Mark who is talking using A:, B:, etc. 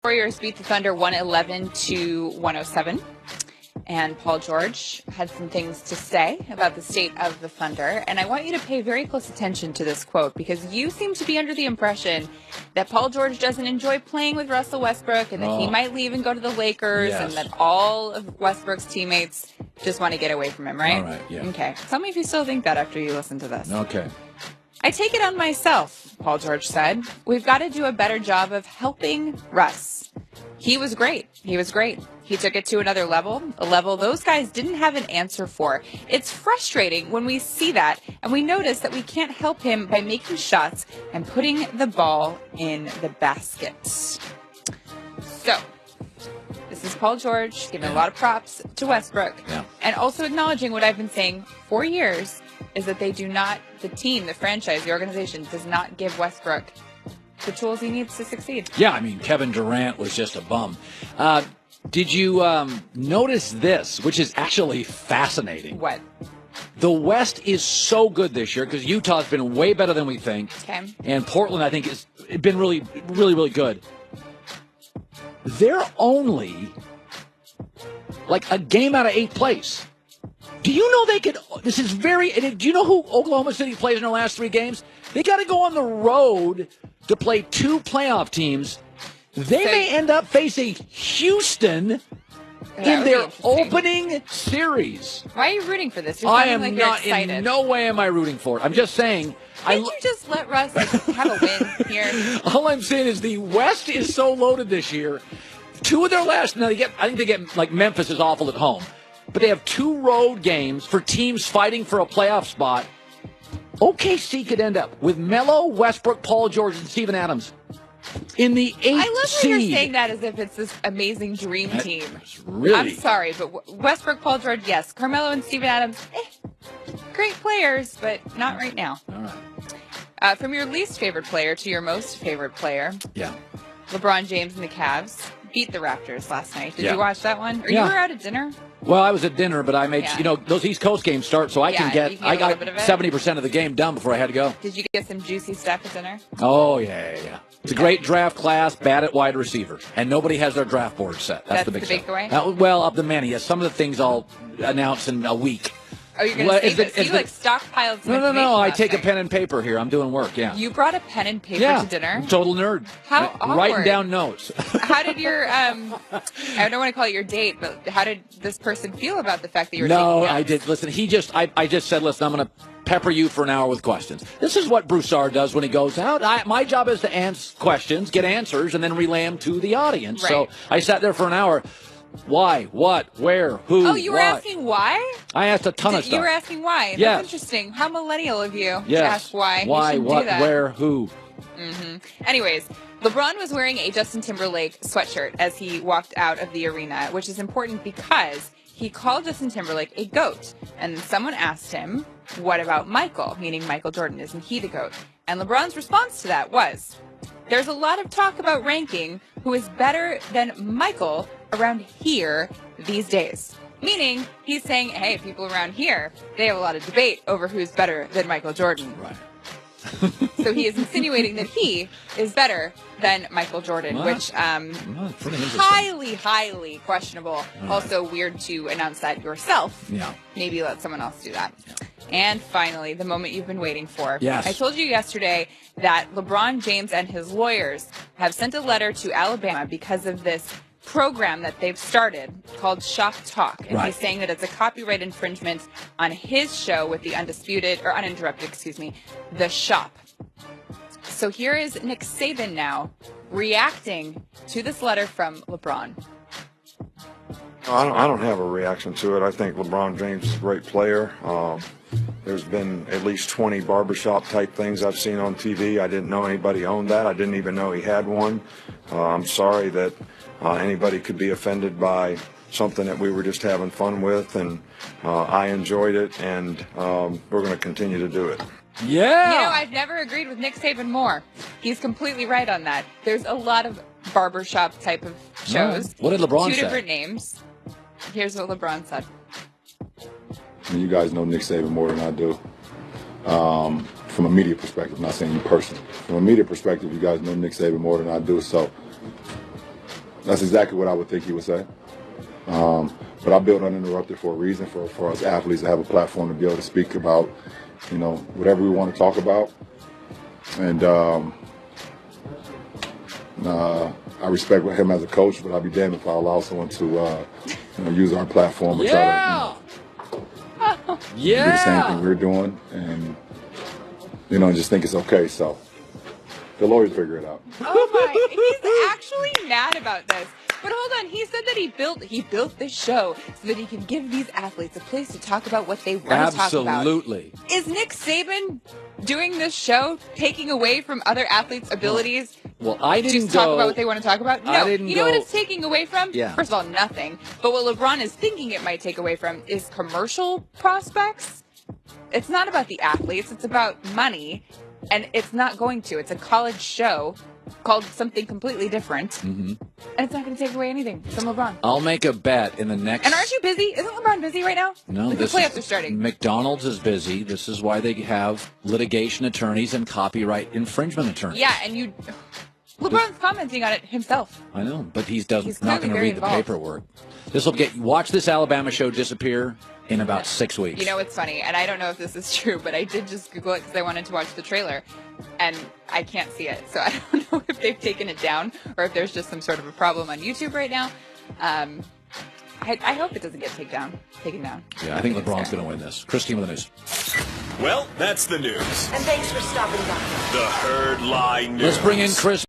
A: Warriors beat the Thunder 111-107. And Paul George had some things to say about the state of the Thunder. And I want you to pay very close attention to this quote, because you seem to be under the impression that Paul George doesn't enjoy playing with Russell Westbrook and that he might leave and go to the Lakers and that all of Westbrook's teammates just want to get away from him, right?
B: All right, yeah.
A: Okay. Tell me if you still think that after you listen to this.
B: Okay.
A: I take it on myself, Paul George said. We've got to do a better job of helping Russ. He was great. He was great. He took it to another level, a level those guys didn't have an answer for. It's frustrating when we see that and we notice that we can't help him by making shots and putting the ball in the basket. So, this is Paul George giving a lot of props to Westbrook and also acknowledging what I've been saying for years is that they do not, the team, the franchise, the organization does not give Westbrook the tools he needs to succeed.
B: Yeah, I mean, Kevin Durant was just a bum. Did you notice this, which is actually fascinating?
A: What?
B: The West is so good this year because Utah's been way better than we think.
A: Okay.
B: And Portland, I think, has been really, really, really good. They're only like a game out of 8th place. Do you know they could? This is very. Do you know who Oklahoma City plays in their last 3 games? They got to go on the road to play 2 playoff teams. They may end up facing Houston in their opening series.
A: Why are you rooting for this? You're
B: I am
A: like
B: not.
A: you're excited.
B: In no way am I rooting for it. I'm just saying.
A: Can't you just let Russ have a win here?
B: All I'm saying is the West is so loaded this year. 2 of their last. Now I think they get like Memphis is awful at home, but they have 2 road games for teams fighting for a playoff spot. OKC could end up with Melo, Westbrook, Paul George, and Steven Adams in the 8th seed.
A: I love how you're saying that as if it's this amazing dream team.
B: Really?
A: I'm sorry, but Westbrook, Paul George, yes. Carmelo and Steven Adams, great players, but not right now.
B: All right.
A: From your least favorite player to your most favorite player.
B: Yeah.
A: LeBron James and the Cavs beat the Raptors last night. Did you watch that one? Or you were out at dinner?
B: Well, I was at dinner, but I made, those East Coast games start, so I got 70% of the game done before I had to go.
A: Did you get some juicy stuff at dinner?
B: Oh, yeah. It's a great draft class, bad at wide receiver, and nobody has their draft board set. That's the big
A: takeaway?
B: Well, of the many. Yes, some of the things I'll announce in a week.
A: Oh, you're going to say this? You stockpiled some information.
B: No. I take a pen and paper here. I'm doing work, yeah.
A: You brought a pen and paper to dinner?
B: Total nerd.
A: How awkward.
B: Writing down notes.
A: How did your, I don't want to call it your date, but how did this person feel about the fact that you were taking notes?
B: I did. Listen, I just said, listen, I'm going to pepper you for an hour with questions. This is what Broussard does when he goes out. My job is to answer questions, get answers, and then relay them to the audience. Right. So I sat there for an hour. Why? What? Where? Who?
A: Oh, you were asking why?
B: I asked a ton of stuff.
A: You were asking why? That's interesting. How millennial of you to ask why.
B: Why? What?
A: Do that.
B: Where? Who?
A: Mm-hmm. Anyways, LeBron was wearing a Justin Timberlake sweatshirt as he walked out of the arena, which is important because he called Justin Timberlake a GOAT. And someone asked him, what about Michael? Meaning Michael Jordan. Isn't he the GOAT? And LeBron's response to that was, there's a lot of talk about ranking who is better than Michael around here these days. Meaning, he's saying, hey, people around here, they have a lot of debate over who's better than Michael Jordan.
B: Right.
A: So he is insinuating that he is better than Michael Jordan, which highly, highly questionable. Also weird to announce that yourself.
B: Yeah.
A: Maybe let someone else do that. Yeah. And finally, the moment you've been waiting for.
B: Yes.
A: I told you yesterday that LeBron James and his lawyers have sent a letter to Alabama because of this program that they've started called Shop Talk. And he's saying that it's a copyright infringement on his show with the uninterrupted, The Shop. So here is Nick Saban now reacting to this letter from LeBron.
C: I don't have a reaction to it. I think LeBron James is a great player. There's been at least 20 barbershop type things I've seen on TV. I didn't know anybody owned that. I didn't even know he had one. I'm sorry that anybody could be offended by something that we were just having fun with, and I enjoyed it, and we're going to continue to do it.
B: Yeah.
A: You know, I've never agreed with Nick Saban more. He's completely right on that. There's a lot of barbershop type of shows.
B: What did LeBron say?
A: 2 different names. Here's what LeBron said.
D: You guys know Nick Saban more than I do. From a media perspective, I'm not saying you personally. From a media perspective, you guys know Nick Saban more than I do. So That's exactly what I would think he would say. But I built Uninterrupted for a reason, for us athletes to have a platform to be able to speak about, whatever we want to talk about. And I respect him as a coach, but I'd be damned if I allow someone to, use our platform and try to, do the same thing we're doing, and just think it's okay. So the lawyers figure it out.
A: Oh my! He's actually mad about this. But hold on, he said that he built this show so that he can give these athletes a place to talk about what they want to talk about.
B: Absolutely.
A: Is Nick Saban doing this show taking away from other athletes' abilities?
B: Well, I didn't
A: to talk about what they want to talk about? No.
B: I didn't
A: you know what it's taking away from?
B: Yeah.
A: First of all, nothing. But what LeBron is thinking it might take away from is commercial prospects. It's not about the athletes. It's about money. And it's not going to. It's a college show called something completely different. Mm-hmm. And it's not going to take away anything from LeBron.
B: I'll make a bet in the next...
A: And aren't you busy? Isn't LeBron busy right now?
B: No.
A: The playoffs are starting.
B: McDonald's is busy. This is why they have litigation attorneys and copyright infringement attorneys.
A: Yeah, and LeBron's commenting on it himself.
B: I know, but he's not going to read
A: involved.
B: the paperwork. Watch this Alabama show disappear in about 6 weeks.
A: You know, it's funny, and I don't know if this is true, but I did just Google it because I wanted to watch the trailer, and I can't see it. So I don't know if they've taken it down or if there's just some sort of a problem on YouTube right now. I hope it doesn't get taken down.
B: Yeah, I think LeBron's going to win this. Christine with the news.
E: Well, that's the news.
F: And thanks for stopping by.
E: The Herd Lie News.
B: Let's bring in Chris.